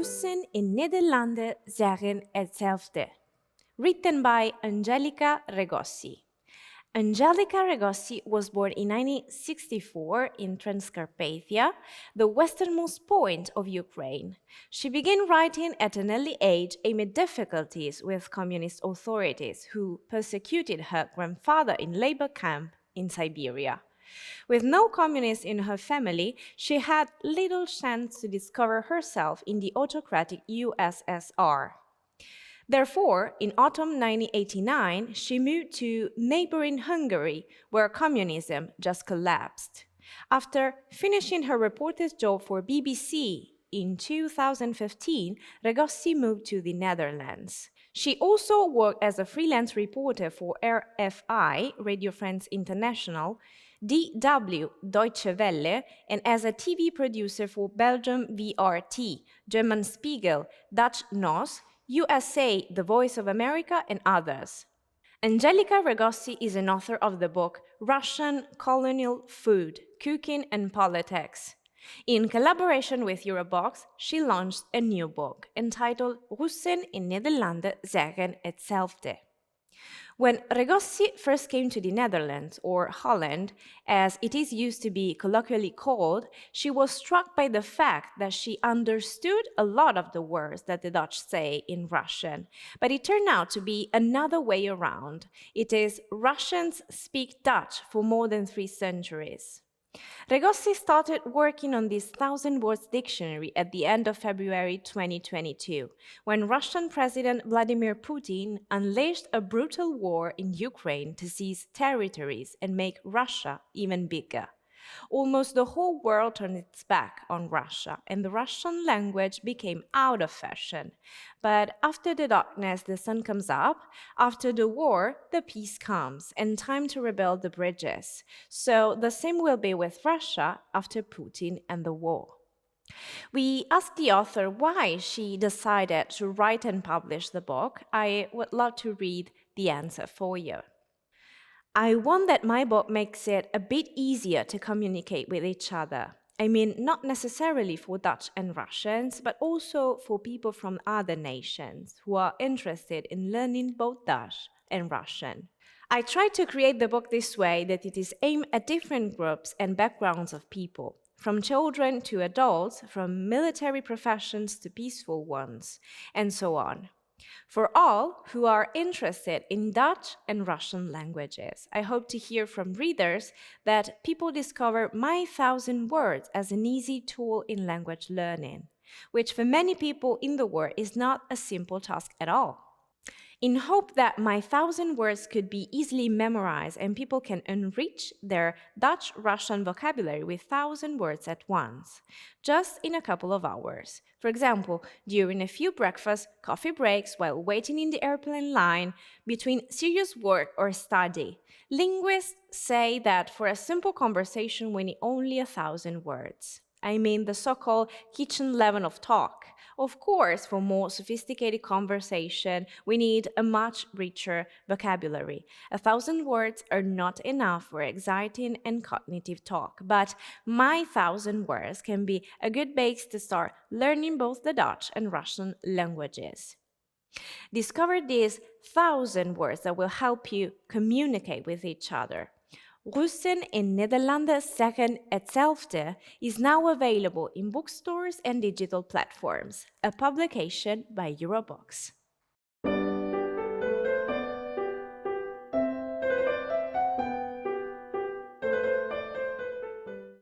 Russen in Nederlanders zeggen, hetzelfde. Written by Angelika Regossi. Angelika Regossi was born in 1964 in Transcarpathia, the westernmost point of Ukraine. She began writing at an early age amid difficulties with communist authorities who persecuted her grandfather in labor camp in Siberia. With no communists in her family, she had little chance to discover herself in the autocratic USSR. Therefore, in autumn 1989, she moved to neighboring Hungary, where communism just collapsed. After finishing her reporter's job for BBC in 2015, Regossi moved to the Netherlands. She also worked as a freelance reporter for RFI, Radio France International, DW, Deutsche Welle, and as a TV producer for Belgium VRT, German Spiegel, Dutch NOS, USA, The Voice of America, and others. Angelika Regossi is an author of the book Russian Colonial Food, Cooking and Politics. In collaboration with Eurobox, she launched a new book entitled Russen in Nederlanders zeggen, hetzelfde. When Regossi first came to the Netherlands, or Holland, as it is used to be colloquially called, she was struck by the fact that she understood a lot of the words that the Dutch say in Russian. But it turned out to be another way around. It is Russians speak Dutch for more than 3 centuries. Regossi started working on this 1,000-words dictionary at the end of February 2022, when Russian President Vladimir Putin unleashed a brutal war in Ukraine to seize territories and make Russia even bigger. Almost the whole world turned its back on Russia, and the Russian language became out of fashion. But after the darkness, the sun comes up. After the war, the peace comes, and time to rebuild the bridges. So the same will be with Russia after Putin and the war. We asked the author why she decided to write and publish the book. I would love to read the answer for you. I want that my book makes it a bit easier to communicate with each other. I mean, not necessarily for Dutch and Russians, but also for people from other nations who are interested in learning both Dutch and Russian. I tried to create the book this way that it is aimed at different groups and backgrounds of people, from children to adults, from military professions to peaceful ones, and so on. For all who are interested in Dutch and Russian languages, I hope to hear from readers that people discover my 1,000 words as an easy tool in language learning, which for many people in the world is not a simple task at all. In hope that my 1,000 words could be easily memorized and people can enrich their Dutch-Russian vocabulary with 1,000 words at once, just in a couple of hours. For example, during a few breakfast, coffee breaks, while waiting in the airplane line, between serious work or study. Linguists say that for a simple conversation we need only 1,000 words. I mean the so-called kitchen level of talk. Of course, for more sophisticated conversation, we need a much richer vocabulary. 1,000 words are not enough for exciting and cognitive talk, but my 1,000 words can be a good base to start learning both the Dutch and Russian languages. Discover these 1,000 words that will help you communicate with each other. Russen in Nederlanders zeggen, hetzelfde is now available in bookstores and digital platforms, a publication by Eurobox.